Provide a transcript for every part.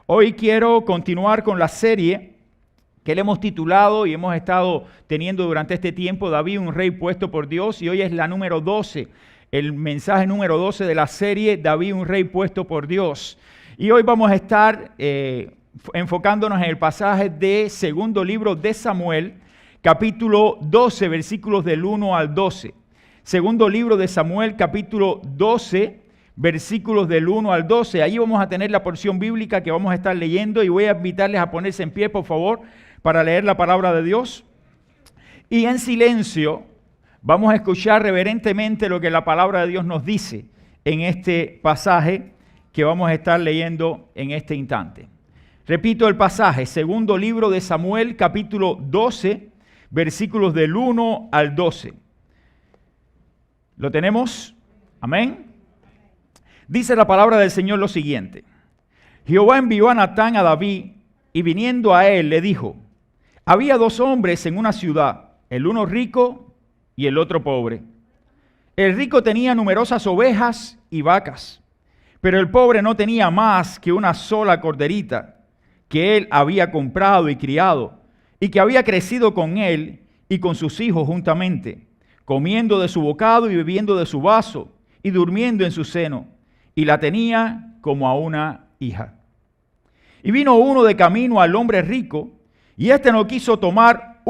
Hoy quiero continuar con la serie que le hemos titulado y hemos estado teniendo durante este tiempo, David, un rey puesto por Dios, y hoy es la número 12, el mensaje número 12 de la serie, David, un rey puesto por Dios. Y hoy vamos a estar enfocándonos en el pasaje de segundo libro de Samuel, capítulo 12, versículos del 1 al 12. Segundo libro de Samuel, capítulo 12, versículos del 1 al 12. Ahí vamos a tener la porción bíblica que vamos a estar leyendo y voy a invitarles a ponerse en pie, por favor, para leer la palabra de Dios. Y en silencio vamos a escuchar reverentemente lo que la palabra de Dios nos dice en este pasaje que vamos a estar leyendo en este instante. Repito el pasaje, segundo libro de Samuel, capítulo 12, versículos del 1 al 12. ¿Lo tenemos? Amén. Dice la palabra del Señor lo siguiente: Jehová envió a Natán a David, y viniendo a él le dijo: había dos hombres en una ciudad, el uno rico y el otro pobre. El rico tenía numerosas ovejas y vacas, pero el pobre no tenía más que una sola corderita, que él había comprado y criado, y que había crecido con él y con sus hijos juntamente, comiendo de su bocado y bebiendo de su vaso, y durmiendo en su seno, y la tenía como a una hija. Y vino uno de camino al hombre rico, y éste no quiso tomar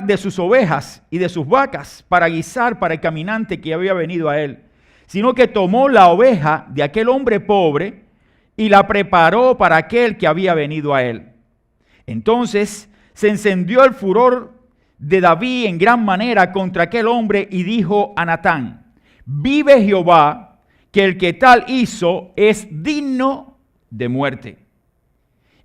de sus ovejas y de sus vacas para guisar para el caminante que había venido a él, sino que tomó la oveja de aquel hombre pobre y la preparó para aquel que había venido a él. Entonces se encendió el furor de David en gran manera contra aquel hombre y dijo a Natán: vive Jehová, que el que tal hizo es digno de muerte,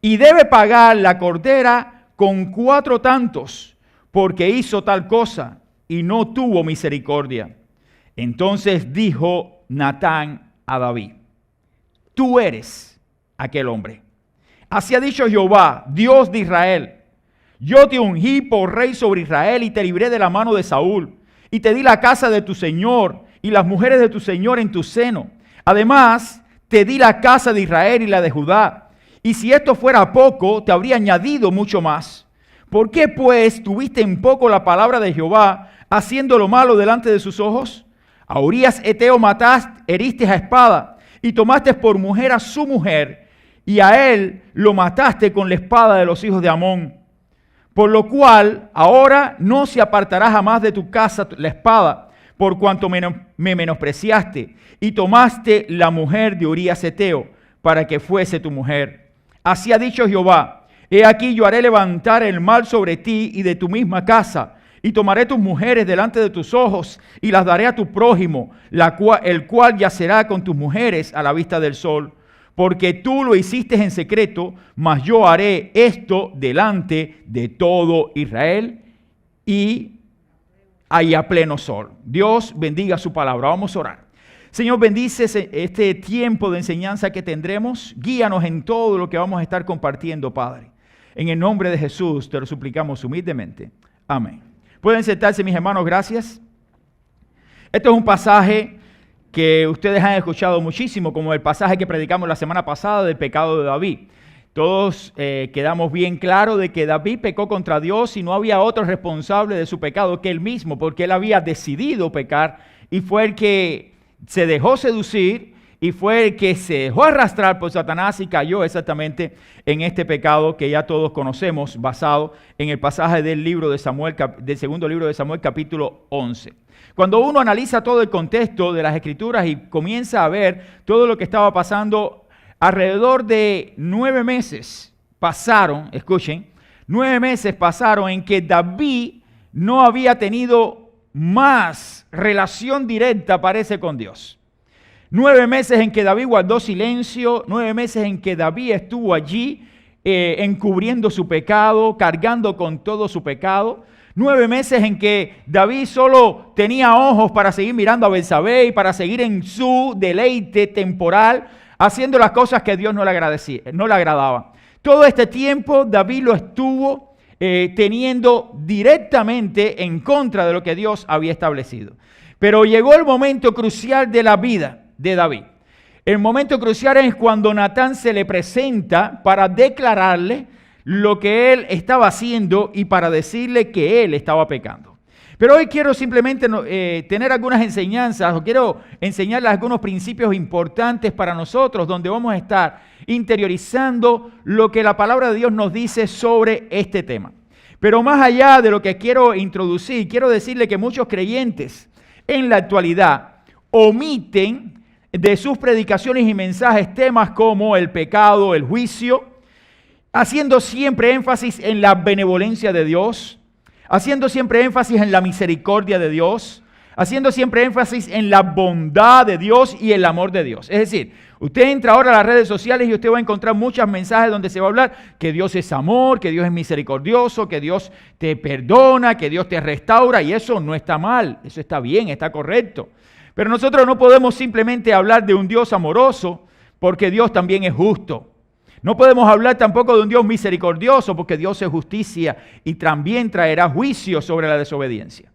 y debe pagar la cordera con 4 tantos, porque hizo tal cosa y no tuvo misericordia. Entonces dijo Natán a David: tú eres aquel hombre. Así ha dicho Jehová, Dios de Israel: yo te ungí por rey sobre Israel y te libré de la mano de Saúl, y te di la casa de tu señor y las mujeres de tu señor en tu seno. Además, te di la casa de Israel y la de Judá. Y si esto fuera poco, te habría añadido mucho más. ¿Por qué, pues, tuviste en poco la palabra de Jehová, haciendo lo malo delante de sus ojos? A Urías Eteo mataste, heriste a espada, y tomaste por mujer a su mujer, y a él lo mataste con la espada de los hijos de Amón. Por lo cual, ahora no se apartará jamás de tu casa la espada, por cuanto me menospreciaste, y tomaste la mujer de Urías Eteo, para que fuese tu mujer. Así ha dicho Jehová: he aquí yo haré levantar el mal sobre ti y de tu misma casa, y tomaré tus mujeres delante de tus ojos, y las daré a tu prójimo, el cual yacerá con tus mujeres a la vista del sol. Porque tú lo hiciste en secreto, mas yo haré esto delante de todo Israel y ahí a pleno sol. Dios bendiga su palabra. Vamos a orar. Señor, bendice este tiempo de enseñanza que tendremos. Guíanos en todo lo que vamos a estar compartiendo, Padre. En el nombre de Jesús te lo suplicamos humildemente. Amén. Pueden sentarse, mis hermanos, gracias. Esto es un pasaje que ustedes han escuchado muchísimo, como el pasaje que predicamos la semana pasada del pecado de David. Todos quedamos bien claros de que David pecó contra Dios y no había otro responsable de su pecado que él mismo, porque él había decidido pecar y fue el que se dejó seducir y fue el que se dejó arrastrar por Satanás y cayó exactamente en este pecado que ya todos conocemos, basado en el pasaje del libro de Samuel, del segundo libro de Samuel, capítulo 11. Cuando uno analiza todo el contexto de las Escrituras y comienza a ver todo lo que estaba pasando, alrededor de 9 meses pasaron, escuchen, 9 meses pasaron en que David no había tenido más relación directa, parece, con Dios. 9 meses en que David guardó silencio, 9 meses en que David estuvo allí encubriendo su pecado, cargando con todo su pecado. 9 meses en que David solo tenía ojos para seguir mirando a Betsabé y para seguir en su deleite temporal, haciendo las cosas que a Dios no le agradaba. Todo este tiempo David lo estuvo teniendo directamente en contra de lo que Dios había establecido. Pero llegó el momento crucial de la vida de David. El momento crucial es cuando Natán se le presenta para declararle lo que él estaba haciendo y para decirle que él estaba pecando. Pero hoy quiero simplemente tener algunas enseñanzas, o quiero enseñarles algunos principios importantes para nosotros, donde vamos a estar interiorizando lo que la palabra de Dios nos dice sobre este tema. Pero más allá de lo que quiero introducir, quiero decirle que muchos creyentes en la actualidad omiten de sus predicaciones y mensajes temas como el pecado, el juicio, haciendo siempre énfasis en la benevolencia de Dios, haciendo siempre énfasis en la misericordia de Dios, haciendo siempre énfasis en la bondad de Dios y el amor de Dios. Es decir, usted entra ahora a las redes sociales y usted va a encontrar muchos mensajes donde se va a hablar que Dios es amor, que Dios es misericordioso, que Dios te perdona, que Dios te restaura, y eso no está mal, eso está bien, está correcto. Pero nosotros no podemos simplemente hablar de un Dios amoroso porque Dios también es justo. No podemos hablar tampoco de un Dios misericordioso porque Dios es justicia y también traerá juicio sobre la desobediencia.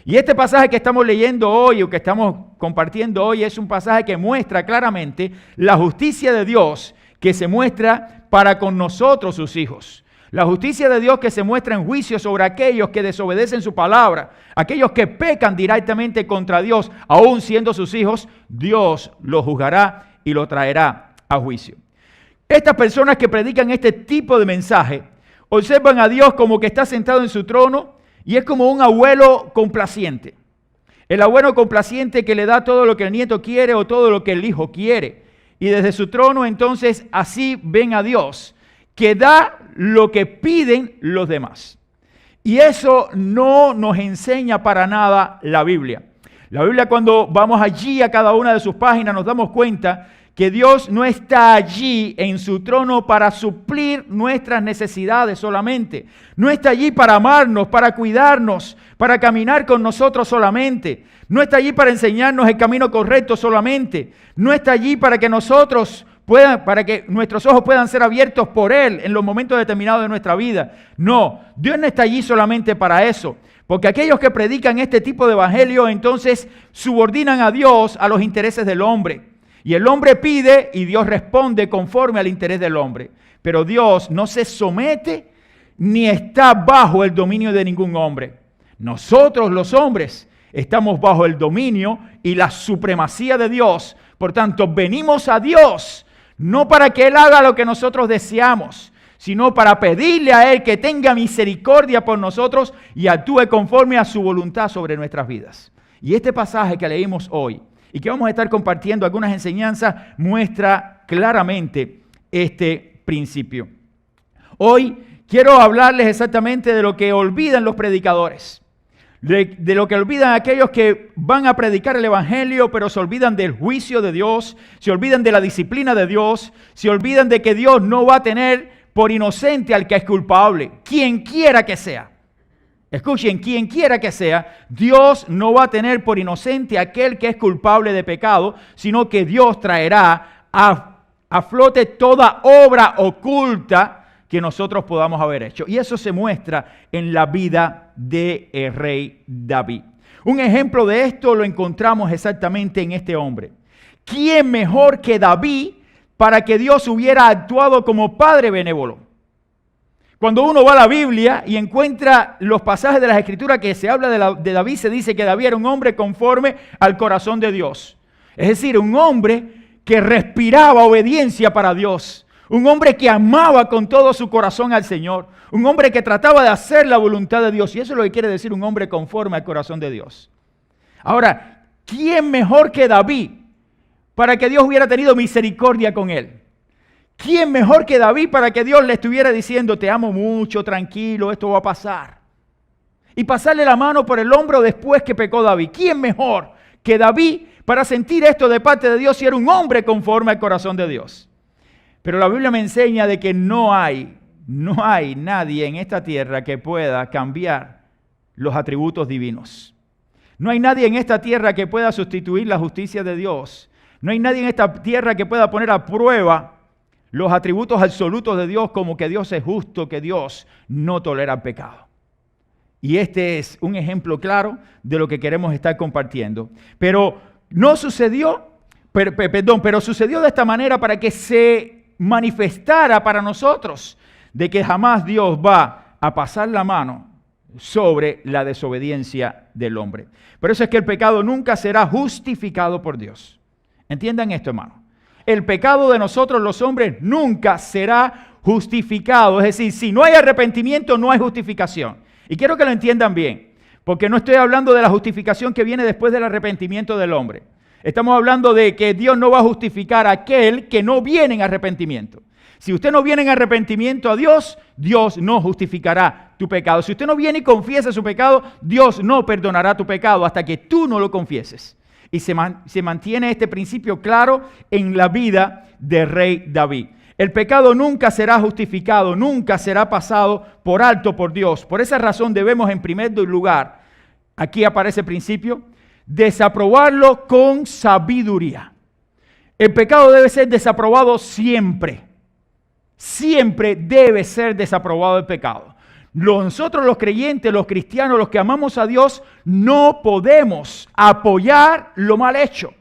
Y este pasaje que estamos leyendo hoy o que estamos compartiendo hoy es un pasaje que muestra claramente la justicia de Dios que se muestra para con nosotros, sus hijos. La justicia de Dios que se muestra en juicio sobre aquellos que desobedecen su palabra, aquellos que pecan directamente contra Dios, aún siendo sus hijos, Dios los juzgará y los traerá a juicio. Estas personas que predican este tipo de mensaje observan a Dios como que está sentado en su trono y es como un abuelo complaciente. El abuelo complaciente que le da todo lo que el nieto quiere o todo lo que el hijo quiere. Y desde su trono entonces así ven a Dios, que da lo que piden los demás. Y eso no nos enseña para nada la Biblia. La Biblia, cuando vamos allí a cada una de sus páginas, nos damos cuenta que Dios no está allí en su trono para suplir nuestras necesidades solamente. No está allí para amarnos, para cuidarnos, para caminar con nosotros solamente. No está allí para enseñarnos el camino correcto solamente. No está allí para que para que nuestros ojos puedan ser abiertos por Él en los momentos determinados de nuestra vida. No, Dios no está allí solamente para eso. Porque aquellos que predican este tipo de evangelio entonces subordinan a Dios a los intereses del hombre. Y el hombre pide y Dios responde conforme al interés del hombre. Pero Dios no se somete ni está bajo el dominio de ningún hombre. Nosotros los hombres estamos bajo el dominio y la supremacía de Dios. Por tanto, venimos a Dios no para que Él haga lo que nosotros deseamos, sino para pedirle a Él que tenga misericordia por nosotros y actúe conforme a su voluntad sobre nuestras vidas. Y este pasaje que leímos hoy y que vamos a estar compartiendo algunas enseñanzas, muestra claramente este principio. Hoy quiero hablarles exactamente de lo que olvidan los predicadores, de lo que olvidan aquellos que van a predicar el evangelio, pero se olvidan del juicio de Dios, se olvidan de la disciplina de Dios, se olvidan de que Dios no va a tener por inocente al que es culpable, quien quiera que sea. Escuchen, quien quiera que sea, Dios no va a tener por inocente a aquel que es culpable de pecado, sino que Dios traerá a flote toda obra oculta que nosotros podamos haber hecho. Y eso se muestra en la vida del rey David. Un ejemplo de esto lo encontramos exactamente en este hombre. ¿Quién mejor que David para que Dios hubiera actuado como padre benévolo? Cuando uno va a la Biblia y encuentra los pasajes de las Escrituras que se habla de David, se dice que David era un hombre conforme al corazón de Dios. Es decir, un hombre que respiraba obediencia para Dios. Un hombre que amaba con todo su corazón al Señor. Un hombre que trataba de hacer la voluntad de Dios. Y eso es lo que quiere decir un hombre conforme al corazón de Dios. Ahora, ¿quién mejor que David para que Dios hubiera tenido misericordia con él? ¿Quién mejor que David para que Dios le estuviera diciendo, te amo mucho, tranquilo, esto va a pasar? Y pasarle la mano por el hombro después que pecó David. ¿Quién mejor que David para sentir esto de parte de Dios si era un hombre conforme al corazón de Dios? Pero la Biblia me enseña de que no hay nadie en esta tierra que pueda cambiar los atributos divinos. No hay nadie en esta tierra que pueda sustituir la justicia de Dios. No hay nadie en esta tierra que pueda poner a prueba los atributos absolutos de Dios, como que Dios es justo, que Dios no tolera el pecado. Y este es un ejemplo claro de lo que queremos estar compartiendo. Pero no sucedió Pero sucedió de esta manera para que se manifestara para nosotros de que jamás Dios va a pasar la mano sobre la desobediencia del hombre. Por eso es que el pecado nunca será justificado por Dios. Entiendan esto, hermano. El pecado de nosotros los hombres nunca será justificado. Es decir, si no hay arrepentimiento, no hay justificación. Y quiero que lo entiendan bien, porque no estoy hablando de la justificación que viene después del arrepentimiento del hombre. Estamos hablando de que Dios no va a justificar a aquel que no viene en arrepentimiento. Si usted no viene en arrepentimiento a Dios, Dios no justificará tu pecado. Si usted no viene y confiesa su pecado, Dios no perdonará tu pecado hasta que tú no lo confieses. Y se mantiene este principio claro en la vida del rey David. El pecado nunca será justificado, nunca será pasado por alto por Dios. Por esa razón debemos en primer lugar, aquí aparece el principio, desaprobarlo con sabiduría. El pecado debe ser desaprobado siempre. Siempre debe ser desaprobado el pecado. Nosotros los creyentes, los cristianos, los que amamos a Dios, no podemos apoyar lo mal hecho.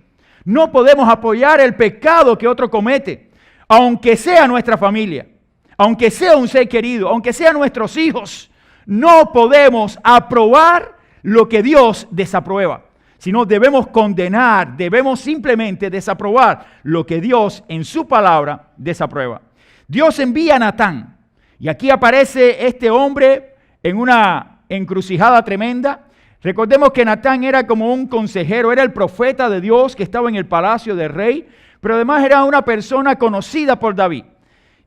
No podemos apoyar el pecado que otro comete, aunque sea nuestra familia, aunque sea un ser querido, aunque sean nuestros hijos. No podemos aprobar lo que Dios desaprueba, sino debemos condenar, debemos simplemente desaprobar lo que Dios en su palabra desaprueba. Dios envía a Natán, y aquí aparece este hombre en una encrucijada tremenda. Recordemos que Natán era como un consejero, era el profeta de Dios que estaba en el palacio del rey, pero además era una persona conocida por David.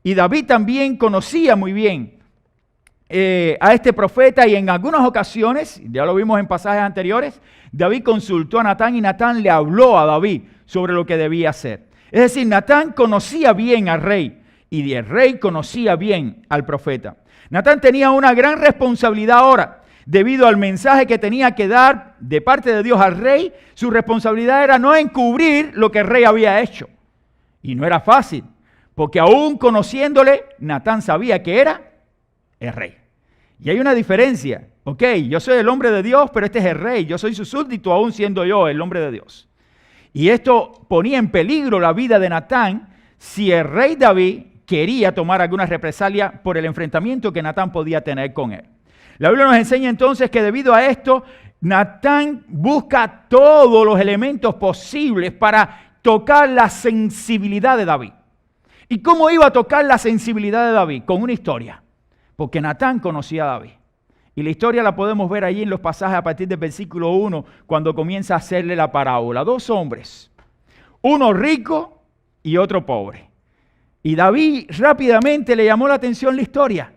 Y David también conocía muy bien a este profeta, y en algunas ocasiones, ya lo vimos en pasajes anteriores, David consultó a Natán y Natán le habló a David sobre lo que debía hacer. Es decir, Natán conocía bien al rey. Y el rey conocía bien al profeta. Natán tenía una gran responsabilidad ahora. Debido al mensaje que tenía que dar de parte de Dios al rey, su responsabilidad era no encubrir lo que el rey había hecho. Y no era fácil, porque aún conociéndole, Natán sabía que era el rey. Y hay una diferencia. Ok, yo soy el hombre de Dios, pero este es el rey. Yo soy su súbdito, aún siendo yo el hombre de Dios. Y esto ponía en peligro la vida de Natán si el rey David quería tomar alguna represalia por el enfrentamiento que Natán podía tener con él. La Biblia nos enseña entonces que debido a esto, Natán busca todos los elementos posibles para tocar la sensibilidad de David. ¿Y cómo iba a tocar la sensibilidad de David? Con una historia. Porque Natán conocía a David. Y la historia la podemos ver allí en los pasajes a partir del versículo 1, cuando comienza a hacerle la parábola. Dos hombres, uno rico y otro pobre. Y David rápidamente le llamó la atención la historia,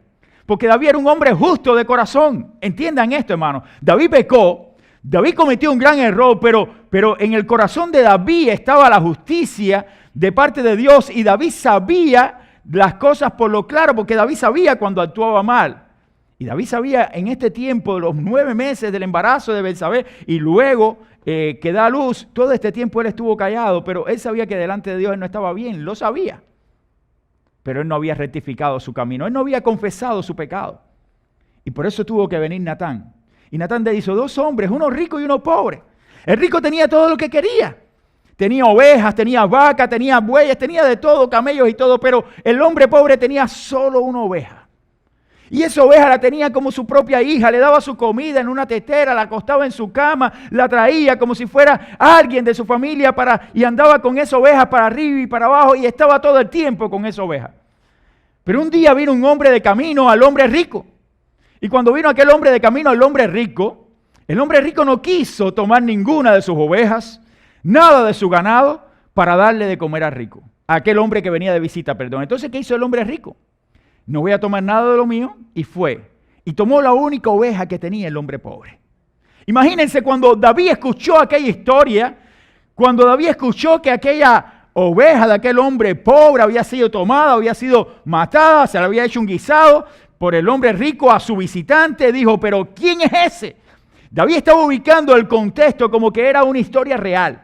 porque David era un hombre justo de corazón. Entiendan esto, hermano. David pecó, David cometió un gran error, pero en el corazón de David estaba la justicia de parte de Dios, y David sabía las cosas por lo claro, porque David sabía cuando actuaba mal. Y David sabía en este tiempo, de los 9 meses del embarazo de Betsabé, y luego que da a luz, todo este tiempo él estuvo callado, pero él sabía que delante de Dios él no estaba bien, lo sabía. Pero él no había rectificado su camino, él no había confesado su pecado. Y por eso tuvo que venir Natán. Y Natán le hizo dos hombres, uno rico y uno pobre. El rico tenía todo lo que quería. Tenía ovejas, tenía vacas, tenía bueyes, tenía de todo, camellos y todo, pero el hombre pobre tenía solo una oveja. Y esa oveja la tenía como su propia hija, le daba su comida en una tetera, la acostaba en su cama, la traía como si fuera alguien de su familia y andaba con esa oveja para arriba y para abajo y estaba todo el tiempo con esa oveja. Pero un día vino un hombre de camino al hombre rico. Y cuando vino aquel hombre de camino al hombre rico, el hombre rico no quiso tomar ninguna de sus ovejas, nada de su ganado, para darle de comer al rico. A aquel hombre que venía de visita, perdón. Entonces, ¿qué hizo el hombre rico? No voy a tomar nada de lo mío, y fue. Y tomó la única oveja que tenía el hombre pobre. Imagínense cuando David escuchó aquella historia, cuando David escuchó que aquella oveja de aquel hombre pobre había sido tomada, había sido matada, se le había hecho un guisado por el hombre rico a su visitante, dijo, pero ¿quién es ese? David estaba ubicando el contexto como que era una historia real.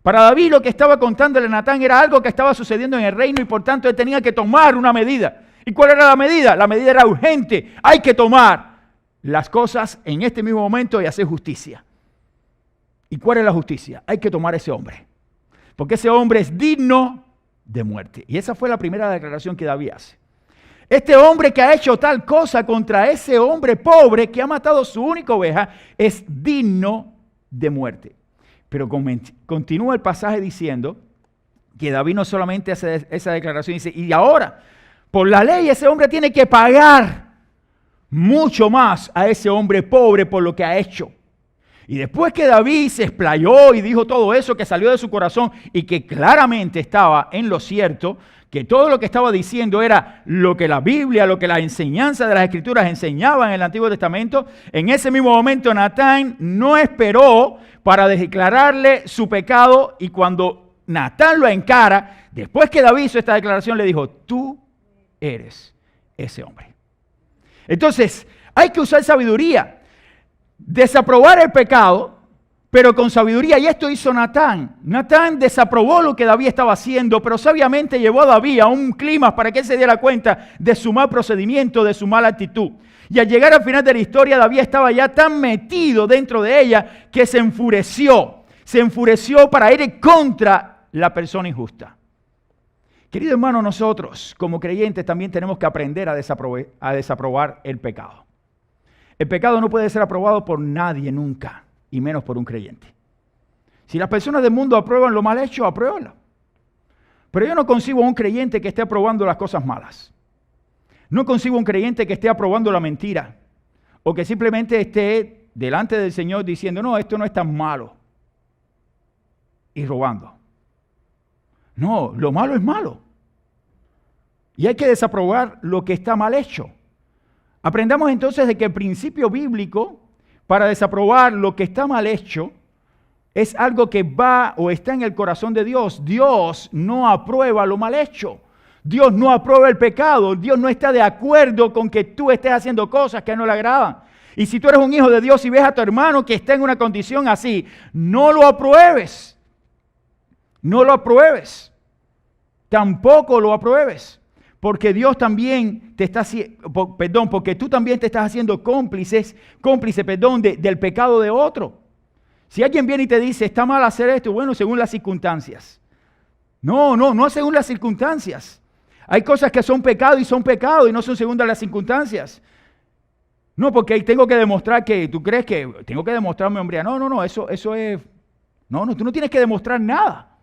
Para David lo que estaba contándole a Natán era algo que estaba sucediendo en el reino y por tanto él tenía que tomar una medida. ¿Y cuál era la medida? La medida era urgente. Hay que tomar las cosas en este mismo momento y hacer justicia. ¿Y cuál es la justicia? Hay que tomar a ese hombre. porque ese hombre es digno de muerte. Y esa fue la primera declaración que David hace. Este hombre que ha hecho tal cosa contra ese hombre pobre que ha matado su única oveja es digno de muerte. Pero continúa el pasaje diciendo que David no solamente hace esa declaración, dice, y ahora, por la ley, ese hombre tiene que pagar mucho más a ese hombre pobre por lo que ha hecho. Y después que David se explayó y dijo todo eso que salió de su corazón y que claramente estaba en lo cierto, que todo lo que estaba diciendo era lo que la Biblia, lo que la enseñanza de las Escrituras enseñaban en el Antiguo Testamento, en ese mismo momento Natán no esperó para declararle su pecado, y cuando Natán lo encara, después que David hizo esta declaración, le dijo, tú eres ese hombre. Entonces, hay que usar sabiduría, desaprobar el pecado, pero con sabiduría. Y esto hizo Natán. Natán desaprobó lo que David estaba haciendo, pero sabiamente llevó a David a un clima para que él se diera cuenta de su mal procedimiento, de su mala actitud. Y al llegar al final de la historia, David estaba ya tan metido dentro de ella que se enfureció. Se enfureció para ir contra la persona injusta. Querido hermano, nosotros como creyentes también tenemos que aprender a desaprobar el pecado. El pecado no puede ser aprobado por nadie nunca, y menos por un creyente. Si las personas del mundo aprueban lo mal hecho, apruébanlo. Pero yo no concibo un creyente que esté aprobando las cosas malas. No concibo un creyente que esté aprobando la mentira, o que simplemente esté delante del Señor diciendo, no, esto no es tan malo, y robando. No, lo malo es malo. Y hay que desaprobar lo que está mal hecho. Aprendamos entonces de que el principio bíblico para desaprobar lo que está mal hecho es algo que va o está en el corazón de Dios. Dios no aprueba lo mal hecho. Dios no aprueba el pecado. Dios no está de acuerdo con que tú estés haciendo cosas que no le agradan. Y si tú eres un hijo de Dios y ves a tu hermano que está en una condición así, no lo apruebes. No lo apruebes. Tampoco lo apruebes. Porque Dios también te está haciendo, porque tú también te estás haciendo cómplice del pecado de otro. Si alguien viene y te dice, está mal hacer esto, bueno, según las circunstancias. No según las circunstancias. Hay cosas que son pecado y no son según las circunstancias. No, porque ahí tengo que demostrar que, tú crees que tengo que demostrar mi hombría. No, eso es, no, tú no tienes que demostrar nada.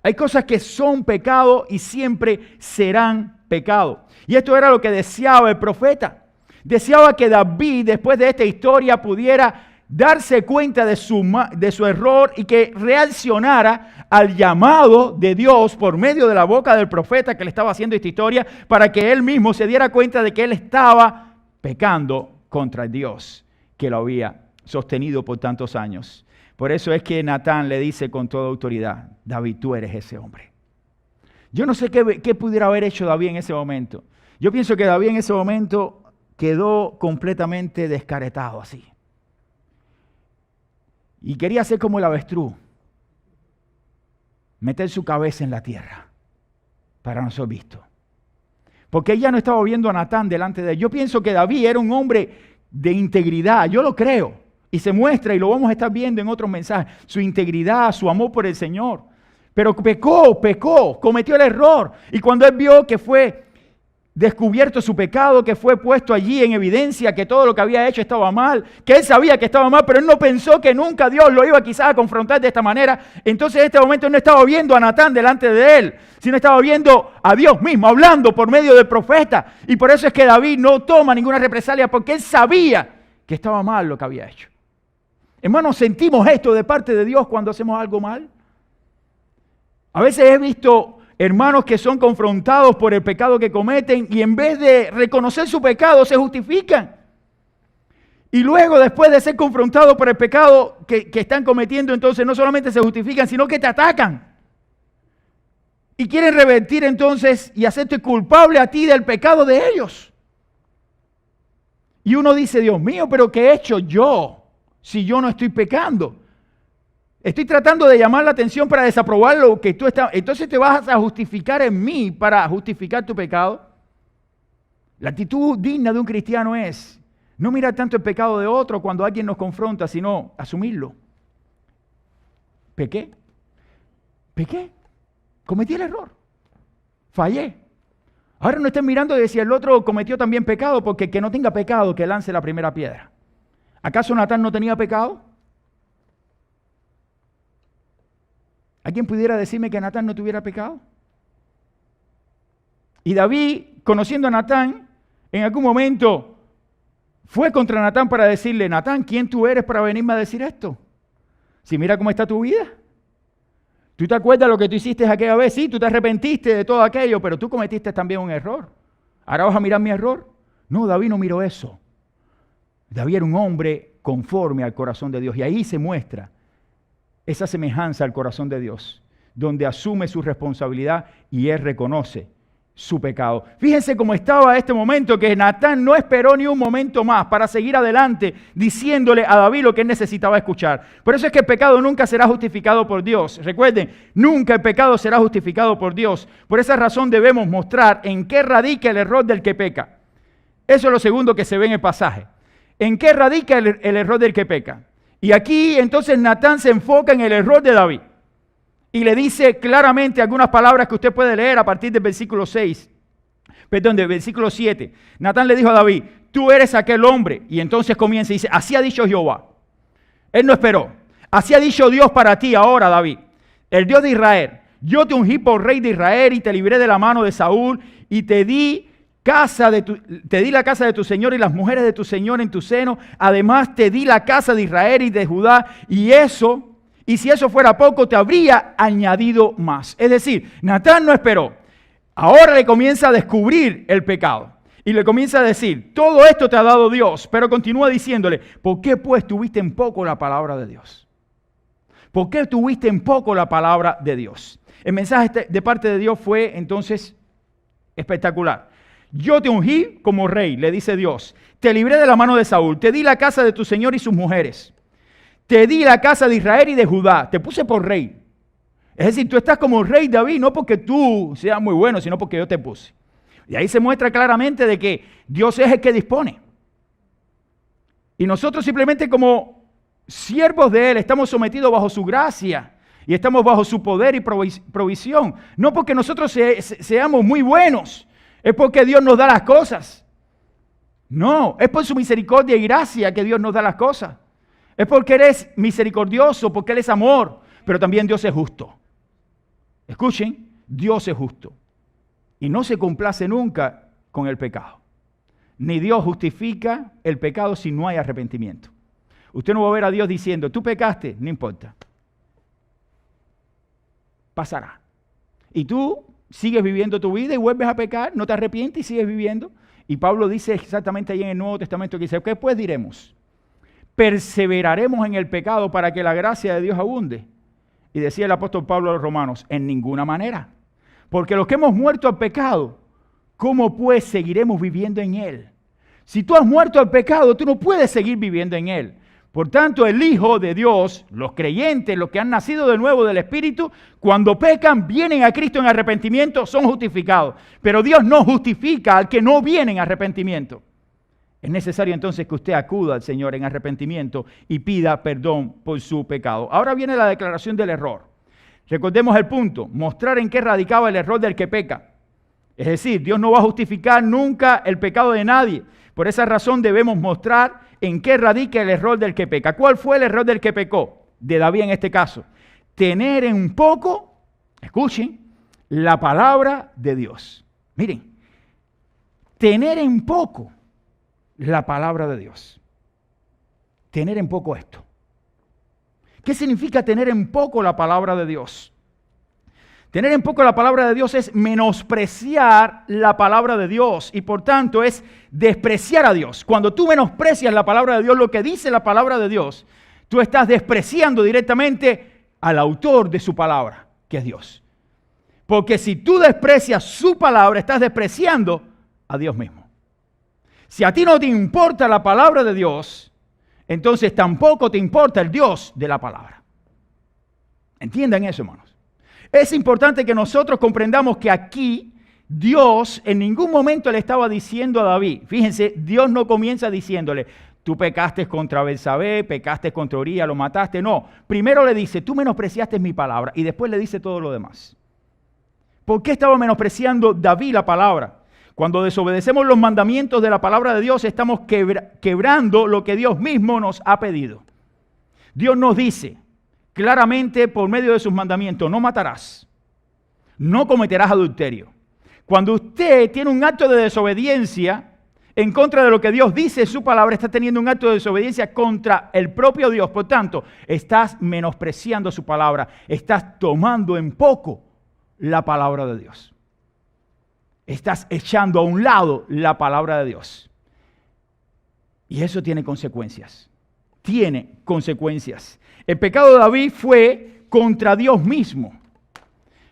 Hay cosas que son pecado y siempre serán pecado. Y esto era lo que deseaba el profeta. Deseaba que David, después de esta historia, pudiera darse cuenta de su error y que reaccionara al llamado de Dios por medio de la boca del profeta que le estaba haciendo esta historia, para que él mismo se diera cuenta de que él estaba pecando contra el Dios que lo había sostenido por tantos años. Por eso es que Natán le dice con toda autoridad, David, tú eres ese hombre. Yo no sé qué pudiera haber hecho David en ese momento. Yo pienso que David en ese momento quedó completamente descaretado así. Y quería ser como el avestruz, meter su cabeza en la tierra para no ser visto. Porque ella no estaba viendo a Natán delante de él. Yo pienso que David era un hombre de integridad, yo lo creo. Y se muestra, y lo vamos a estar viendo en otros mensajes, su integridad, su amor por el Señor. Pero pecó, cometió el error. Y cuando él vio que fue descubierto su pecado, que fue puesto allí en evidencia, que todo lo que había hecho estaba mal, que él sabía que estaba mal, pero él no pensó que nunca Dios lo iba quizás a confrontar de esta manera. Entonces en este momento no estaba viendo a Natán delante de él, sino estaba viendo a Dios mismo, hablando por medio del profeta. Y por eso es que David no toma ninguna represalia, porque él sabía que estaba mal lo que había hecho. Hermanos, ¿sentimos esto de parte de Dios cuando hacemos algo mal? A veces he visto hermanos que son confrontados por el pecado que cometen y en vez de reconocer su pecado se justifican. Y luego, después de ser confrontados por el pecado que están cometiendo, entonces no solamente se justifican, sino que te atacan. Y quieren revertir entonces y hacerte culpable a ti del pecado de ellos. Y uno dice, Dios mío, ¿pero qué he hecho yo? Si yo no estoy pecando, estoy tratando de llamar la atención para desaprobar lo que tú estás. Entonces te vas a justificar en mí para justificar tu pecado. La actitud digna de un cristiano es no mirar tanto el pecado de otro cuando alguien nos confronta, sino asumirlo. Pequé. pequé, cometí el error, fallé. Ahora no estén mirando de si el otro cometió también pecado, porque el que no tenga pecado, que lance la primera piedra. ¿Acaso Natán no tenía pecado? ¿Alguien pudiera decirme que Natán no tuviera pecado? Y David, conociendo a Natán, en algún momento fue contra Natán para decirle, Natán, ¿quién tú eres para venirme a decir esto? Si mira cómo está tu vida. ¿Tú te acuerdas lo que tú hiciste aquella vez? Sí, tú te arrepentiste de todo aquello, pero tú cometiste también un error. ¿Ahora vas a mirar mi error? No, David no miró eso. David era un hombre conforme al corazón de Dios. Y ahí se muestra esa semejanza al corazón de Dios, donde asume su responsabilidad y él reconoce su pecado. Fíjense cómo estaba este momento, que Natán no esperó ni un momento más para seguir adelante diciéndole a David lo que él necesitaba escuchar. Por eso es que el pecado nunca será justificado por Dios. Recuerden, nunca el pecado será justificado por Dios. Por esa razón debemos mostrar en qué radica el error del que peca. Eso es lo segundo que se ve en el pasaje. ¿En qué radica el error del que peca? Y aquí entonces Natán se enfoca en el error de David. Y le dice claramente algunas palabras que usted puede leer a partir del versículo 7. Natán le dijo a David, tú eres aquel hombre. Y entonces comienza y dice, así ha dicho Jehová. Él no esperó. Así ha dicho Dios para ti ahora, David, el Dios de Israel. Yo te ungí por rey de Israel y te libré de la mano de Saúl y te di la casa de tu señor y las mujeres de tu señor en tu seno. Además te di la casa de Israel y de Judá y si eso fuera poco, te habría añadido más. Es decir, Natán no esperó. Ahora le comienza a descubrir el pecado. Y le comienza a decir, todo esto te ha dado Dios. Pero continúa diciéndole, ¿por qué pues tuviste en poco la palabra de Dios? ¿Por qué tuviste en poco la palabra de Dios? El mensaje de parte de Dios fue entonces espectacular. Yo te ungí como rey, le dice Dios. Te libré de la mano de Saúl. Te di la casa de tu señor y sus mujeres. Te di la casa de Israel y de Judá. Te puse por rey. Es decir, tú estás como rey David, no porque tú seas muy bueno, sino porque yo te puse. Y ahí se muestra claramente de que Dios es el que dispone. Y nosotros simplemente como siervos de Él estamos sometidos bajo su gracia. Y estamos bajo su poder y provisión. No porque nosotros seamos muy buenos. Es porque Dios nos da las cosas. No, es por su misericordia y gracia que Dios nos da las cosas. Es porque Él es misericordioso, porque Él es amor, pero también Dios es justo. Escuchen, Dios es justo y no se complace nunca con el pecado. Ni Dios justifica el pecado si no hay arrepentimiento. Usted no va a ver a Dios diciendo, tú pecaste, no importa. Pasará. Y tú sigues viviendo tu vida y vuelves a pecar, no te arrepientes y sigues viviendo. Y Pablo dice exactamente ahí en el Nuevo Testamento que dice, ¿qué pues diremos? ¿Perseveraremos en el pecado para que la gracia de Dios abunde? Y decía el apóstol Pablo a los romanos, en ninguna manera. Porque los que hemos muerto al pecado, ¿cómo pues seguiremos viviendo en él? Si tú has muerto al pecado, tú no puedes seguir viviendo en él. Por tanto, el Hijo de Dios, los creyentes, los que han nacido de nuevo del Espíritu, cuando pecan, vienen a Cristo en arrepentimiento, son justificados. Pero Dios no justifica al que no viene en arrepentimiento. Es necesario entonces que usted acuda al Señor en arrepentimiento y pida perdón por su pecado. Ahora viene la declaración del error. Recordemos el punto, mostrar en qué radicaba el error del que peca. Es decir, Dios no va a justificar nunca el pecado de nadie. Por esa razón debemos mostrar en qué radica el error del que peca. ¿Cuál fue el error del que pecó? De David en este caso. Tener en poco, escuchen, la palabra de Dios. Miren, tener en poco la palabra de Dios. Tener en poco esto. ¿Qué significa tener en poco la palabra de Dios? Tener en poco la palabra de Dios es menospreciar la palabra de Dios y por tanto es despreciar a Dios. Cuando tú menosprecias la palabra de Dios, lo que dice la palabra de Dios, tú estás despreciando directamente al autor de su palabra, que es Dios. Porque si tú desprecias su palabra, estás despreciando a Dios mismo. Si a ti no te importa la palabra de Dios, entonces tampoco te importa el Dios de la palabra. ¿Entiendan eso, hermanos? Es importante que nosotros comprendamos que aquí Dios en ningún momento le estaba diciendo a David, fíjense, Dios no comienza diciéndole, tú pecaste contra Betsabé, pecaste contra Urías, lo mataste. No, primero le dice, tú menospreciaste mi palabra, y después le dice todo lo demás. ¿Por qué estaba menospreciando David la palabra? Cuando desobedecemos los mandamientos de la palabra de Dios, estamos quebrando lo que Dios mismo nos ha pedido. Dios nos dice claramente por medio de sus mandamientos, no matarás, no cometerás adulterio. Cuando usted tiene un acto de desobediencia en contra de lo que Dios dice en su palabra, está teniendo un acto de desobediencia contra el propio Dios. Por tanto, estás menospreciando su palabra, estás tomando en poco la palabra de Dios. Estás echando a un lado la palabra de Dios. Y eso tiene consecuencias. Tiene consecuencias. El pecado de David fue contra Dios mismo.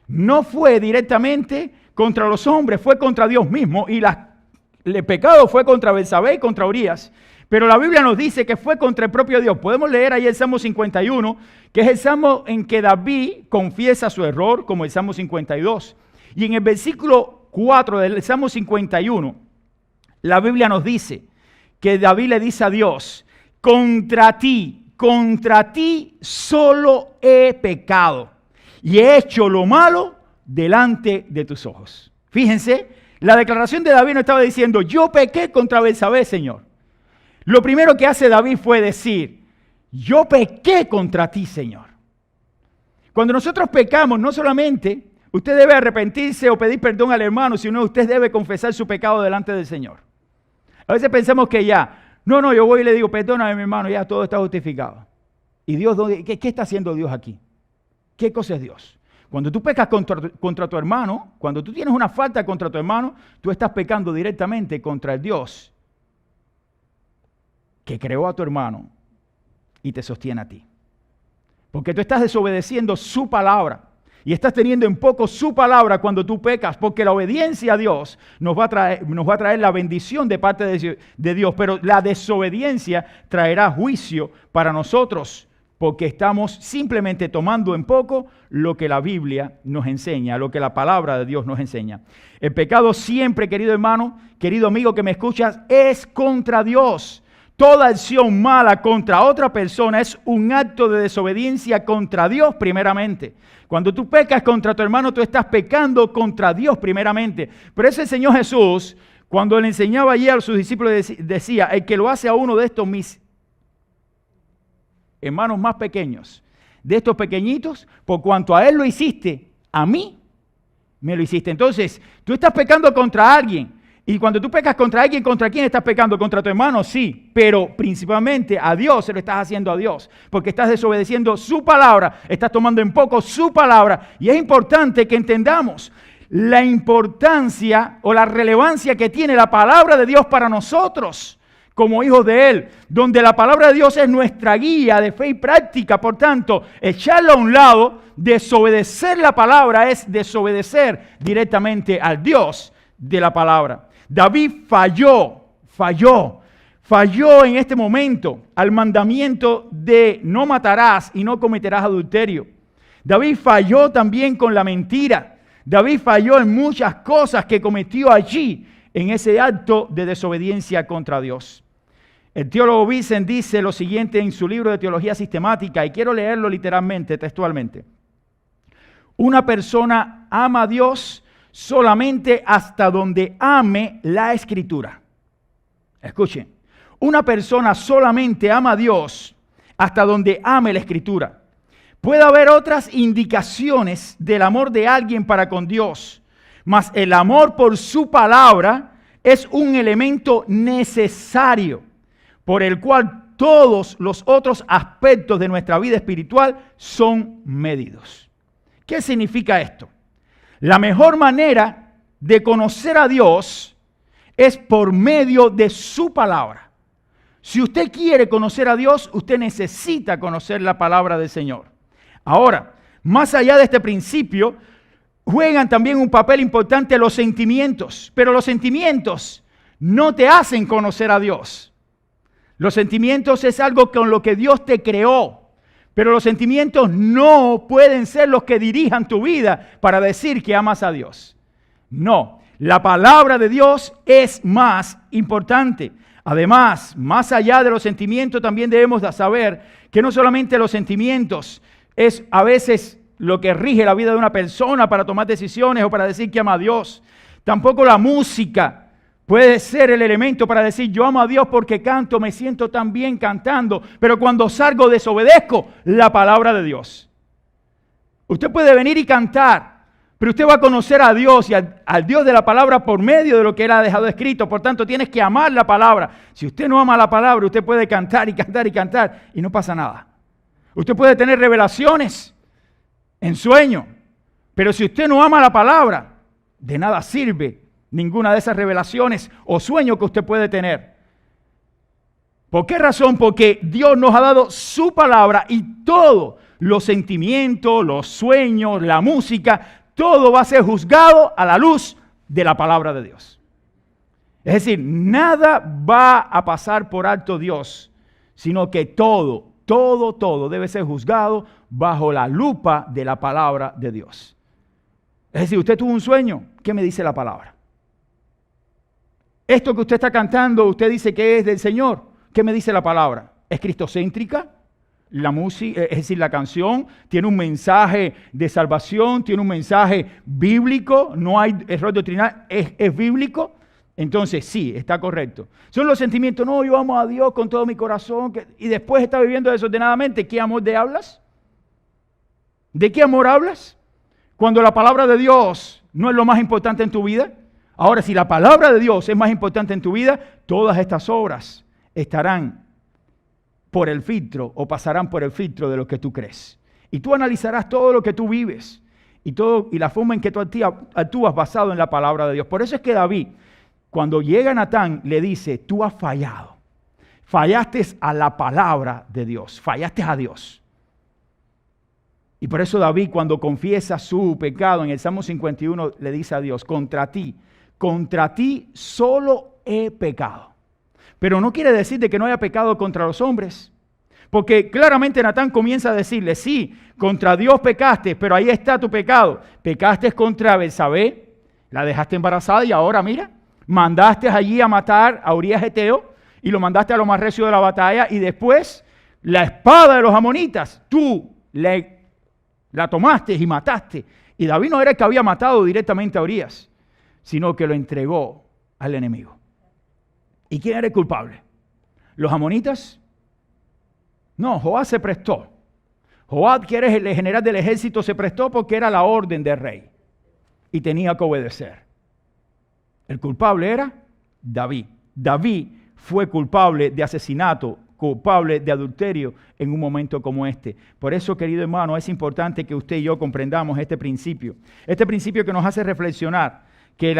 No fue directamente contra los hombres, fue contra Dios mismo. Y el pecado fue contra Betsabé y contra Urías. Pero la Biblia nos dice que fue contra el propio Dios. Podemos leer ahí el Salmo 51, que es el Salmo en que David confiesa su error, como el Salmo 52. Y en el versículo 4 del Salmo 51, la Biblia nos dice que David le dice a Dios, contra ti solo he pecado y he hecho lo malo delante de tus ojos. Fíjense, la declaración de David no estaba diciendo, yo pequé contra Betsabé, Señor. Lo primero que hace David fue decir, yo pequé contra ti, Señor. Cuando nosotros pecamos, no solamente usted debe arrepentirse o pedir perdón al hermano, sino usted debe confesar su pecado delante del Señor. A veces pensamos que yo voy y le digo, perdóname mi hermano, ya todo está justificado. ¿Y Dios, qué está haciendo Dios aquí? ¿Qué cosa es Dios? Cuando tú pecas contra tu hermano, cuando tú tienes una falta contra tu hermano, tú estás pecando directamente contra el Dios que creó a tu hermano y te sostiene a ti. Porque tú estás desobedeciendo su palabra. Y estás teniendo en poco su palabra cuando tú pecas, porque la obediencia a Dios nos va a traer la bendición de parte de Dios, pero la desobediencia traerá juicio para nosotros, porque estamos simplemente tomando en poco lo que la Biblia nos enseña, lo que la palabra de Dios nos enseña. El pecado siempre, querido hermano, querido amigo que me escuchas, es contra Dios. Toda acción mala contra otra persona es un acto de desobediencia contra Dios primeramente. Cuando tú pecas contra tu hermano, tú estás pecando contra Dios primeramente. Pero ese Señor Jesús, cuando le enseñaba ayer a sus discípulos, decía, el que lo hace a uno de estos mis hermanos más pequeños, de estos pequeñitos, por cuanto a él lo hiciste, a mí me lo hiciste. Entonces, tú estás pecando contra alguien. Y cuando tú pecas contra alguien, ¿contra quién estás pecando? ¿Contra tu hermano? Sí, pero principalmente a Dios se lo estás haciendo a Dios, porque estás desobedeciendo su palabra, estás tomando en poco su palabra. Y es importante que entendamos la importancia o la relevancia que tiene la palabra de Dios para nosotros como hijos de Él, donde la palabra de Dios es nuestra guía de fe y práctica. Por tanto, echarla a un lado, desobedecer la palabra es desobedecer directamente al Dios de la palabra. David falló en este momento al mandamiento de no matarás y no cometerás adulterio. David falló también con la mentira. David falló en muchas cosas que cometió allí en ese acto de desobediencia contra Dios. El teólogo Vincent dice lo siguiente en su libro de teología sistemática, y quiero leerlo literalmente, textualmente. Una persona ama a Dios solamente hasta donde ame la Escritura. Escuchen, una persona solamente ama a Dios hasta donde ame la Escritura. Puede haber otras indicaciones del amor de alguien para con Dios, mas el amor por su palabra es un elemento necesario por el cual todos los otros aspectos de nuestra vida espiritual son medidos. ¿Qué significa esto? La mejor manera de conocer a Dios es por medio de su palabra. Si usted quiere conocer a Dios, usted necesita conocer la palabra del Señor. Ahora, más allá de este principio, juegan también un papel importante los sentimientos, pero los sentimientos no te hacen conocer a Dios. Los sentimientos es algo con lo que Dios te creó. Pero los sentimientos no pueden ser los que dirijan tu vida para decir que amas a Dios. No, la palabra de Dios es más importante. Además, más allá de los sentimientos, también debemos de saber que no solamente los sentimientos es a veces lo que rige la vida de una persona para tomar decisiones o para decir que ama a Dios. Tampoco la música puede ser el elemento para decir yo amo a Dios porque canto, me siento tan bien cantando, pero cuando salgo desobedezco la palabra de Dios. Usted puede venir y cantar, pero usted va a conocer a Dios y al Dios de la palabra por medio de lo que Él ha dejado escrito. Por tanto, tienes que amar la palabra. Si usted no ama la palabra, usted puede cantar y cantar y cantar y no pasa nada. Usted puede tener revelaciones en sueño, pero si usted no ama la palabra, de nada sirve ninguna de esas revelaciones o sueños que usted puede tener. ¿Por qué razón? Porque Dios nos ha dado su palabra y todos los sentimientos, los sueños, la música, todo va a ser juzgado a la luz de la palabra de Dios. Es decir, nada va a pasar por alto Dios, sino que todo debe ser juzgado bajo la lupa de la palabra de Dios. Es decir, usted tuvo un sueño, ¿qué me dice la palabra? Esto que usted está cantando, usted dice que es del Señor, ¿qué me dice la palabra? ¿Es cristocéntrica? La música, es decir, la canción tiene un mensaje de salvación, tiene un mensaje bíblico, no hay error doctrinal, es bíblico. Entonces sí, está correcto. Son los sentimientos, no, yo amo a Dios con todo mi corazón, y después está viviendo desordenadamente. ¿Qué amor de hablas? ¿De qué amor hablas? Cuando la palabra de Dios no es lo más importante en tu vida. Ahora, si la palabra de Dios es más importante en tu vida, todas estas obras estarán por el filtro o pasarán por el filtro de lo que tú crees. Y tú analizarás todo lo que tú vives y la forma en que tú actúas basado en la palabra de Dios. Por eso es que David, cuando llega Natán, le dice, tú has fallado. Fallaste a la palabra de Dios, fallaste a Dios. Y por eso David, cuando confiesa su pecado en el Salmo 51, le dice a Dios, contra ti solo he pecado. Pero no quiere decir de que no haya pecado contra los hombres. Porque claramente Natán comienza a decirle, sí, contra Dios pecaste, pero ahí está tu pecado. Pecaste contra Betsabé, la dejaste embarazada y ahora mira, mandaste allí a matar a Urías Eteo y lo mandaste a lo más recio de la batalla y después la espada de los amonitas, tú la tomaste y mataste. Y David no era el que había matado directamente a Urías, sino que lo entregó al enemigo. ¿Y quién era el culpable? ¿Los amonitas? No, Joab se prestó. Joab, que era el general del ejército, se prestó porque era la orden del rey y tenía que obedecer. El culpable era David. David fue culpable de asesinato, culpable de adulterio en un momento como este. Por eso, querido hermano, es importante que usted y yo comprendamos este principio. Este principio que nos hace reflexionar que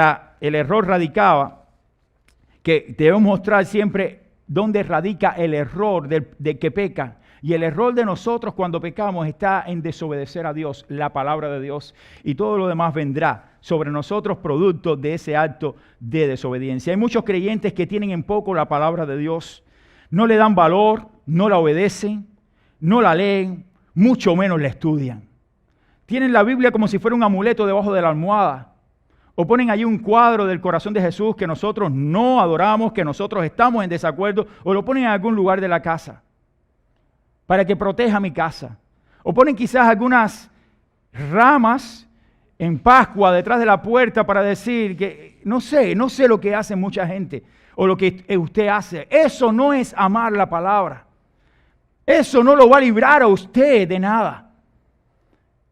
el error radicaba, que debemos mostrar siempre dónde radica el error del que peca. Y el error de nosotros cuando pecamos está en desobedecer a Dios, la palabra de Dios. Y todo lo demás vendrá sobre nosotros producto de ese acto de desobediencia. Hay muchos creyentes que tienen en poco la palabra de Dios. No le dan valor, no la obedecen, no la leen, mucho menos la estudian. Tienen la Biblia como si fuera un amuleto debajo de la almohada. O ponen allí un cuadro del corazón de Jesús que nosotros no adoramos, que nosotros estamos en desacuerdo, o lo ponen en algún lugar de la casa para que proteja mi casa. O ponen quizás algunas ramas en Pascua detrás de la puerta para decir que no sé lo que hace mucha gente o lo que usted hace. Eso no es amar la palabra. Eso no lo va a librar a usted de nada.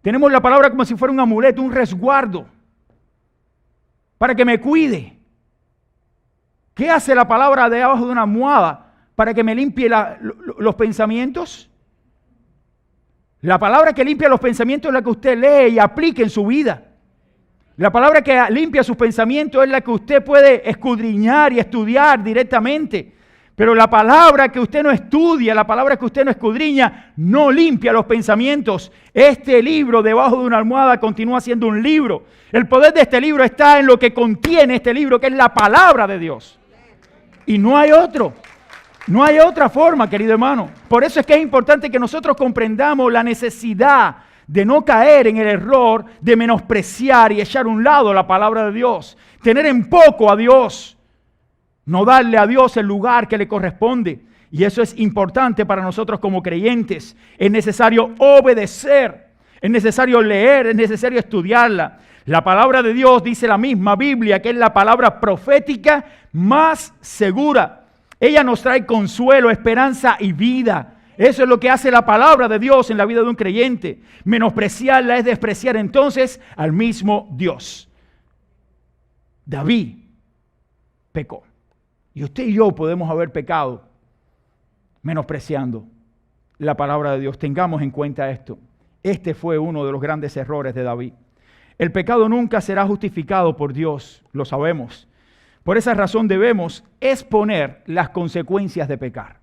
Tenemos la palabra como si fuera un amuleto, un resguardo para que me cuide. ¿Qué hace la palabra debajo de una almohada para que me limpie los pensamientos? La palabra que limpia los pensamientos es la que usted lee y aplique en su vida. La palabra que limpia sus pensamientos es la que usted puede escudriñar y estudiar directamente. Pero la palabra que usted no estudia, la palabra que usted no escudriña, no limpia los pensamientos. Este libro debajo de una almohada continúa siendo un libro. El poder de este libro está en lo que contiene este libro, que es la palabra de Dios. Y no hay otro. No hay otra forma, querido hermano. Por eso es que es importante que nosotros comprendamos la necesidad de no caer en el error de menospreciar y echar a un lado la palabra de Dios. Tener en poco a Dios. no darle a Dios el lugar que le corresponde. Y eso es importante para nosotros como creyentes. Es necesario obedecer, es necesario leer, es necesario estudiarla. La palabra de Dios, dice la misma Biblia, que es la palabra profética más segura. Ella nos trae consuelo, esperanza y vida. Eso es lo que hace la palabra de Dios en la vida de un creyente. Menospreciarla es despreciar entonces al mismo Dios. David pecó. Y usted y yo podemos haber pecado menospreciando la palabra de Dios. Tengamos en cuenta esto. Este fue uno de los grandes errores de David. El pecado nunca será justificado por Dios, lo sabemos. Por esa razón debemos exponer las consecuencias de pecar.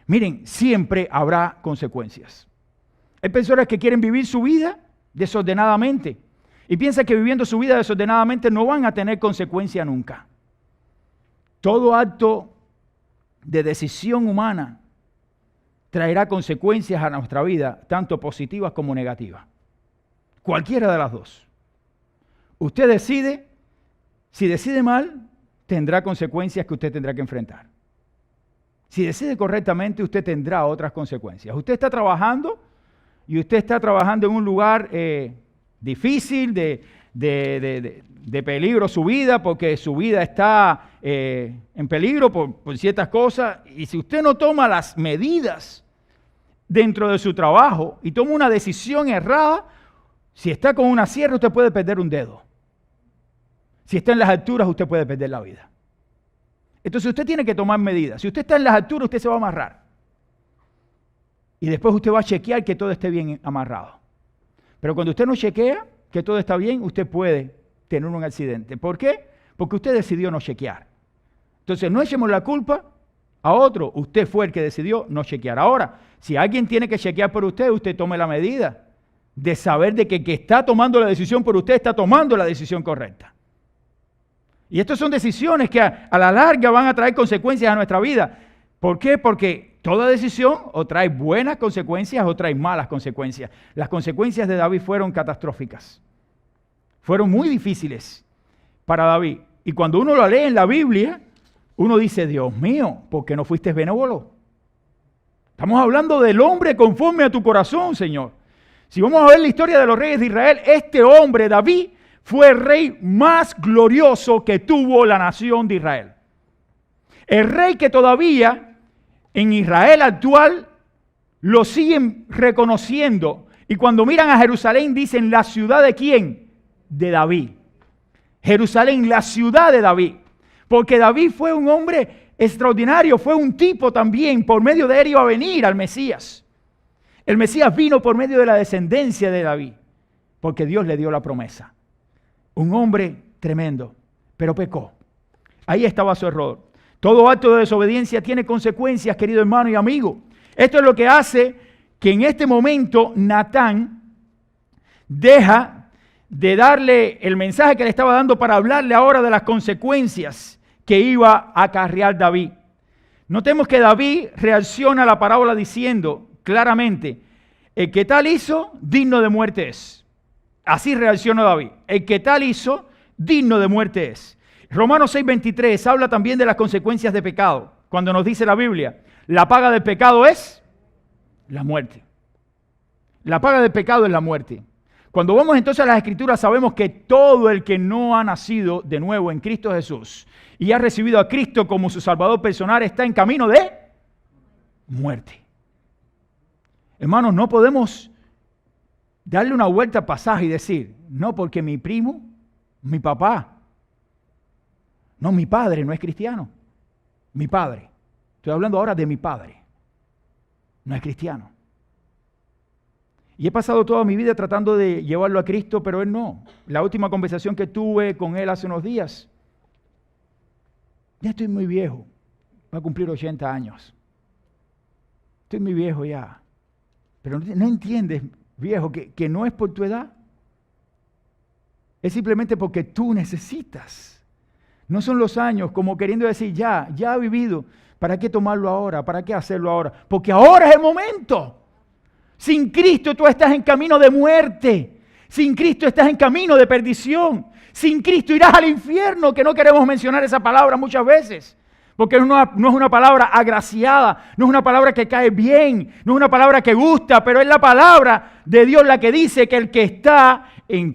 Miren, siempre habrá consecuencias. Hay personas que quieren vivir su vida desordenadamente y piensan que viviendo su vida desordenadamente no van a tener consecuencia nunca. Todo acto de decisión humana traerá consecuencias a nuestra vida, tanto positivas como negativas. Cualquiera de las dos. Usted decide, si decide mal, tendrá consecuencias que usted tendrá que enfrentar. Si decide correctamente, usted tendrá otras consecuencias. Usted está trabajando y usted está trabajando en un lugar difícil, de peligro su vida, porque su vida está en peligro por ciertas cosas. Y si usted no toma las medidas dentro de su trabajo y toma una decisión errada, si está con una sierra, usted puede perder un dedo. Si está en las alturas, usted puede perder la vida. Entonces usted tiene que tomar medidas. Si usted está en las alturas, usted se va a amarrar. Y después usted va a chequear que todo esté bien amarrado. Pero cuando usted no chequea que todo está bien, usted puede tener un accidente. ¿Por qué? Porque usted decidió no chequear. Entonces no echemos la culpa a otro. Usted fue el que decidió no chequear. Ahora, si alguien tiene que chequear por usted, usted tome la medida de saber de que el que está tomando la decisión por usted está tomando la decisión correcta. Y estas son decisiones que a la larga van a traer consecuencias a nuestra vida. ¿Por qué? Porque toda decisión o trae buenas consecuencias o trae malas consecuencias. Las consecuencias de David fueron catastróficas. Fueron muy difíciles para David. Y cuando uno lo lee en la Biblia, uno dice, Dios mío, ¿por qué no fuiste benévolo? Estamos hablando del hombre conforme a tu corazón, Señor. Si vamos a ver la historia de los reyes de Israel, este hombre, David, fue el rey más glorioso que tuvo la nación de Israel. El rey que todavía en Israel actual lo siguen reconociendo. Y cuando miran a Jerusalén dicen, ¿la ciudad de quién? De David. Jerusalén, la ciudad de David. Porque David fue un hombre extraordinario, fue un tipo también. Por medio de él iba a venir al Mesías. El Mesías vino por medio de la descendencia de David. Porque Dios le dio la promesa. Un hombre tremendo, pero pecó. Ahí estaba su error. Todo acto de desobediencia tiene consecuencias, querido hermano y amigo. Esto es lo que hace que en este momento Natán deja de darle el mensaje que le estaba dando para hablarle ahora de las consecuencias que iba a acarrear David. Notemos que David reacciona a la parábola diciendo claramente, el que tal hizo, digno de muerte es. Así reaccionó David. El que tal hizo, digno de muerte es. Romanos 6:23 habla también de las consecuencias de pecado. Cuando nos dice la Biblia, la paga del pecado es la muerte. La paga del pecado es la muerte. Cuando vamos entonces a las Escrituras, sabemos que todo el que no ha nacido de nuevo en Cristo Jesús y ha recibido a Cristo como su Salvador personal está en camino de muerte. Hermanos, no podemos darle una vuelta al pasaje y decir, no, porque mi primo, mi papá, no, mi padre no es cristiano. Mi padre, estoy hablando ahora de mi padre, no es cristiano. Y he pasado toda mi vida tratando de llevarlo a Cristo, pero él no. La última conversación que tuve con él hace unos días, ya estoy muy viejo, va a cumplir 80 años. Estoy muy viejo ya, pero no entiendes, viejo, que no es por tu edad. Es simplemente porque tú necesitas. No son los años como queriendo decir, ya ha vivido. ¿Para qué tomarlo ahora? ¿Para qué hacerlo ahora? Porque ahora es el momento. Sin Cristo tú estás en camino de muerte. Sin Cristo estás en camino de perdición. Sin Cristo irás al infierno, que no queremos mencionar esa palabra muchas veces. Porque no es una palabra agraciada, no es una palabra que cae bien, no es una palabra que gusta, pero es la palabra de Dios la que dice que el que está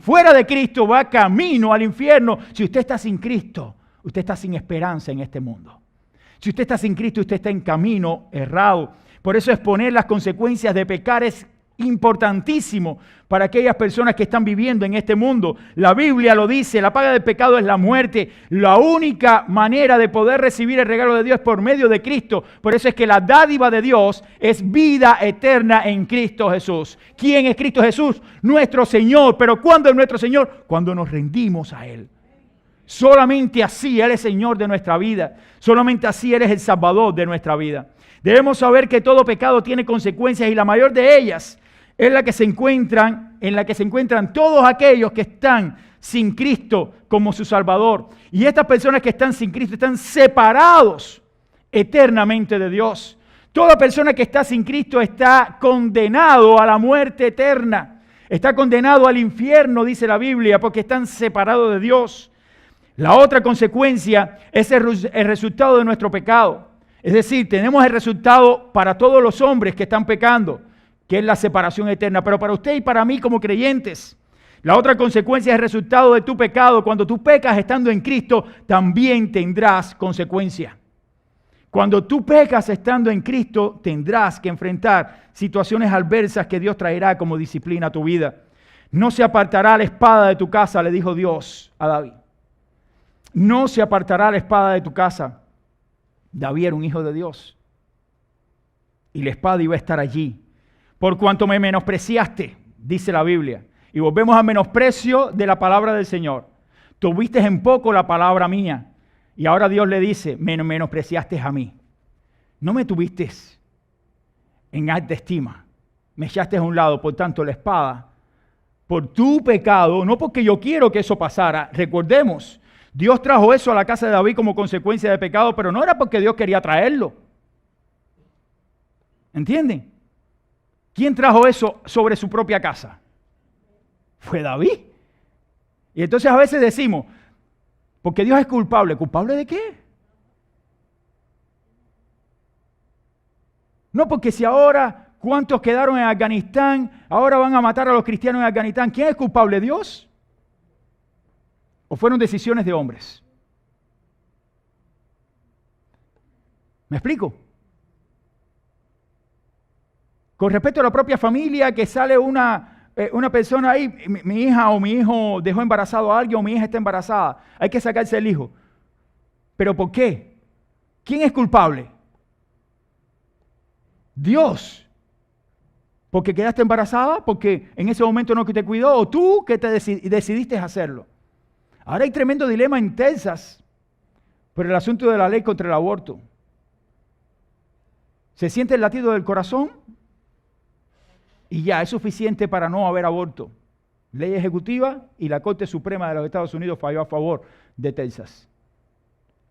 fuera de Cristo va camino al infierno. Si usted está sin Cristo, usted está sin esperanza en este mundo. Si usted está sin Cristo, usted está en camino errado. Por eso exponer las consecuencias de pecar es importantísimo para aquellas personas que están viviendo en este mundo. La Biblia lo dice, la paga del pecado es la muerte. La única manera de poder recibir el regalo de Dios es por medio de Cristo. Por eso es que la dádiva de Dios es vida eterna en Cristo Jesús. ¿Quién es Cristo Jesús? Nuestro Señor. ¿Pero cuándo es nuestro Señor? Cuando nos rendimos a Él. Solamente así Él es Señor de nuestra vida. Solamente así Él es el Salvador de nuestra vida. Debemos saber que todo pecado tiene consecuencias y la mayor de ellas es en la que se encuentran todos aquellos que están sin Cristo como su Salvador. Y estas personas que están sin Cristo están separados eternamente de Dios. Toda persona que está sin Cristo está condenado a la muerte eterna. Está condenado al infierno, dice la Biblia, porque están separados de Dios. La otra consecuencia es el resultado de nuestro pecado. Es decir, tenemos el resultado para todos los hombres que están pecando, que es la separación eterna. Pero para usted y para mí como creyentes, la otra consecuencia es el resultado de tu pecado. Cuando tú pecas estando en Cristo, también tendrás consecuencia. Cuando tú pecas estando en Cristo, tendrás que enfrentar situaciones adversas que Dios traerá como disciplina a tu vida. No se apartará la espada de tu casa, le dijo Dios a David. No se apartará la espada de tu casa. David era un hijo de Dios. Y la espada iba a estar allí. Por cuanto me menospreciaste, dice la Biblia. Y volvemos al menosprecio de la palabra del Señor. Tuviste en poco la palabra mía. Y ahora Dios le dice, me menospreciaste a mí. No me tuviste en alta estima. Me echaste a un lado. Por tanto, la espada, por tu pecado, no porque yo quiero que eso pasara. Recordemos, Dios trajo eso a la casa de David como consecuencia de pecado, pero no era porque Dios quería traerlo. ¿Entienden? ¿Quién trajo eso sobre su propia casa? Fue David. Y entonces a veces decimos, porque Dios es culpable. ¿Culpable de qué? No, porque si ahora, ¿cuántos quedaron en Afganistán? Ahora van a matar a los cristianos en Afganistán. ¿Quién es culpable? ¿Dios? ¿O fueron decisiones de hombres? ¿Me explico? Con respecto a la propia familia, que sale una persona ahí, mi hija o mi hijo dejó embarazado a alguien o mi hija está embarazada, hay que sacarse el hijo. ¿Pero por qué? ¿Quién es culpable? Dios. ¿Porque quedaste embarazada? ¿Porque en ese momento no te cuidó? ¿O tú que te decidiste hacerlo? Ahora hay tremendo dilema en Texas por el asunto de la ley contra el aborto. ¿Se siente el latido del corazón? Y ya, es suficiente para no haber aborto. Ley ejecutiva y la Corte Suprema de los Estados Unidos falló a favor de Texas.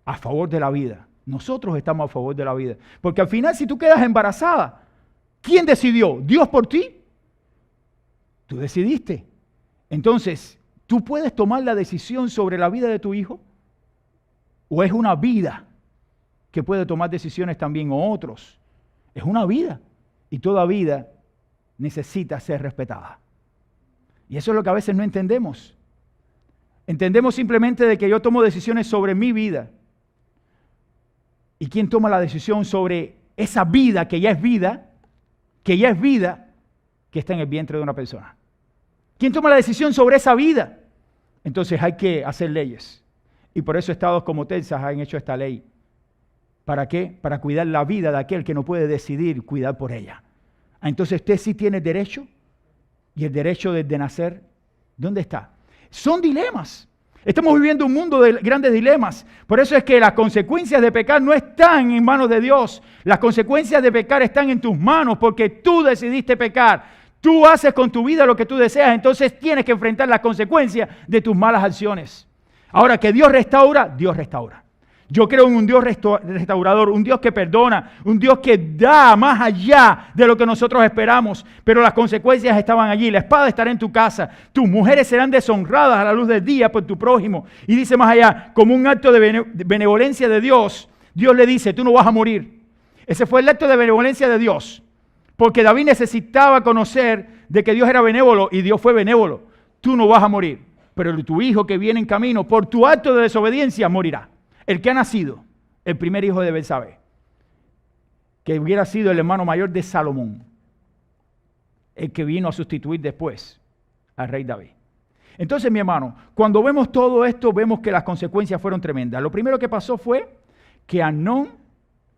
A favor de la vida. Nosotros estamos a favor de la vida. Porque al final, si tú quedas embarazada, ¿quién decidió? ¿Dios por ti? Tú decidiste. Entonces, ¿tú puedes tomar la decisión sobre la vida de tu hijo? ¿O es una vida que puede tomar decisiones también o otros? Es una vida. Y toda vida necesita ser respetada. Y eso es lo que a veces no entendemos. Entendemos simplemente de que yo tomo decisiones sobre mi vida. ¿Y quién toma la decisión sobre esa vida que ya es vida, que está en el vientre de una persona? ¿Quién toma la decisión sobre esa vida? Entonces hay que hacer leyes. Y por eso estados como Texas han hecho esta ley. ¿Para qué? Para cuidar la vida de aquel que no puede decidir cuidar por ella. Entonces usted sí tiene derecho. ¿Y el derecho de nacer? ¿Dónde está? Son dilemas. Estamos viviendo un mundo de grandes dilemas. Por eso es que las consecuencias de pecar no están en manos de Dios. Las consecuencias de pecar están en tus manos porque tú decidiste pecar. Tú haces con tu vida lo que tú deseas. Entonces tienes que enfrentar las consecuencias de tus malas acciones. Ahora, que Dios restaura, Dios restaura. Yo creo en un Dios restaurador, un Dios que perdona, un Dios que da más allá de lo que nosotros esperamos. Pero las consecuencias estaban allí. La espada estará en tu casa. Tus mujeres serán deshonradas a la luz del día por tu prójimo. Y dice más allá, como un acto de benevolencia de Dios, Dios le dice, tú no vas a morir. Ese fue el acto de benevolencia de Dios. Porque David necesitaba conocer de que Dios era benévolo y Dios fue benévolo. Tú no vas a morir, pero tu hijo que viene en camino por tu acto de desobediencia morirá. El que ha nacido, el primer hijo de Betsabé, que hubiera sido el hermano mayor de Salomón, el que vino a sustituir después al rey David. Entonces, mi hermano, cuando vemos todo esto, vemos que las consecuencias fueron tremendas. Lo primero que pasó fue que Amnón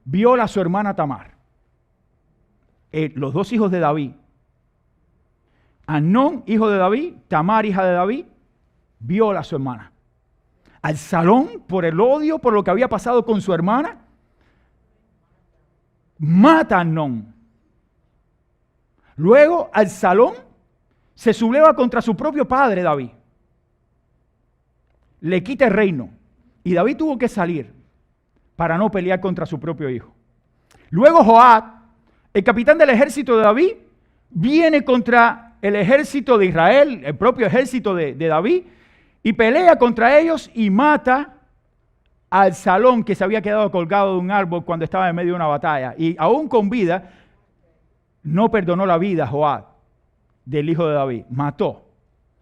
viola a su hermana Tamar. Los dos hijos de David. Amnón, hijo de David, Tamar, hija de David, viola a su hermana. Absalón, por el odio, por lo que había pasado con su hermana, mata a Amnón. Luego, Absalón se subleva contra su propio padre, David. Le quita el reino. Y David tuvo que salir para no pelear contra su propio hijo. Luego, Joab, el capitán del ejército de David, viene contra el ejército de Israel, el propio ejército de David, y pelea contra ellos y mata a Absalón, que se había quedado colgado de un árbol cuando estaba en medio de una batalla. Y aún con vida, no perdonó la vida Joab, del hijo de David. Mató.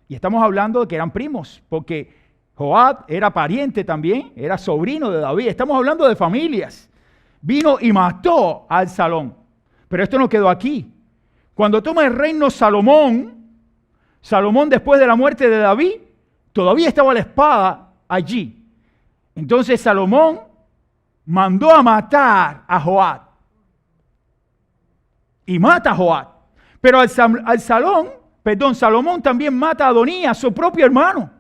Y estamos hablando de que eran primos, porque Joab era pariente también, era sobrino de David. Estamos hablando de familias. Vino y mató a Absalón. Pero esto no quedó aquí. Cuando toma el reino Salomón, después de la muerte de David, todavía estaba la espada allí. Entonces Salomón mandó a matar a Joab. Y mata a Joab. Pero Salomón también mata a Adonías, su propio hermano.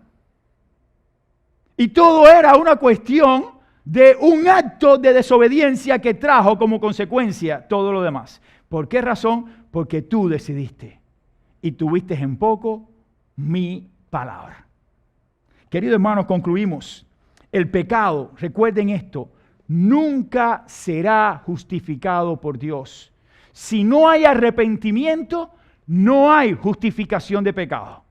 Y todo era una cuestión de un acto de desobediencia que trajo como consecuencia todo lo demás. ¿Por qué razón? Porque tú decidiste y tuviste en poco mi palabra. Queridos hermanos, concluimos. El pecado, recuerden esto, nunca será justificado por Dios. Si no hay arrepentimiento, no hay justificación de pecado.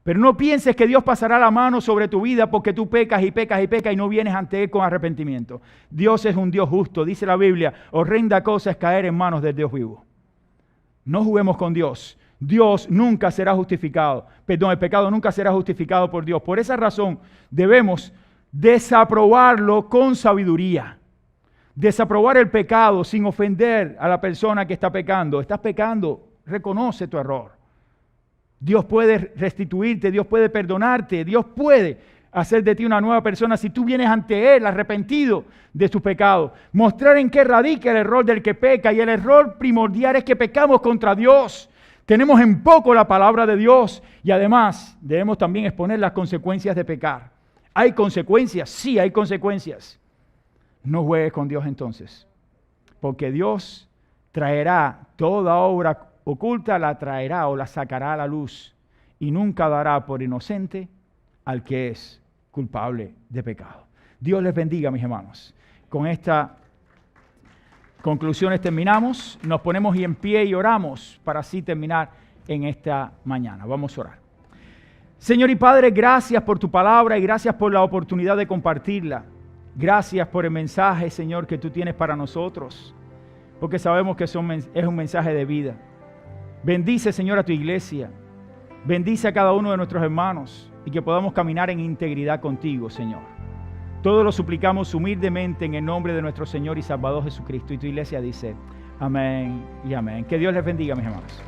Pero no pienses que Dios pasará la mano sobre tu vida porque tú pecas y pecas y pecas y no vienes ante Él con arrepentimiento. Dios es un Dios justo. Dice la Biblia, horrenda cosa es caer en manos del Dios vivo. No juguemos con Dios. Dios nunca será justificado. Perdón, el pecado nunca será justificado por Dios. Por esa razón debemos desaprobarlo con sabiduría. Desaprobar el pecado sin ofender a la persona que está pecando. Estás pecando, reconoce tu error. Dios puede restituirte, Dios puede perdonarte, Dios puede hacer de ti una nueva persona si tú vienes ante Él arrepentido de tus pecados. Mostrar en qué radica el error del que peca, y el error primordial es que pecamos contra Dios. Tenemos en poco la palabra de Dios y además debemos también exponer las consecuencias de pecar. ¿Hay consecuencias? Sí, hay consecuencias. No juegues con Dios entonces, porque Dios traerá toda obra oculta, la traerá o la sacará a la luz y nunca dará por inocente al que es culpable de pecado. Dios les bendiga, mis hermanos. Con estas conclusiones terminamos, nos ponemos en pie y oramos para así terminar en esta mañana. Vamos a orar. Señor y Padre, gracias por tu palabra y gracias por la oportunidad de compartirla. Gracias por el mensaje, Señor, que tú tienes para nosotros, porque sabemos que es un mensaje de vida. Bendice, Señor, a tu iglesia. Bendice a cada uno de nuestros hermanos y que podamos caminar en integridad contigo, Señor. Todo lo suplicamos humildemente en el nombre de nuestro Señor y Salvador Jesucristo. Y tu iglesia dice, amén y amén. Que Dios les bendiga, mis hermanos.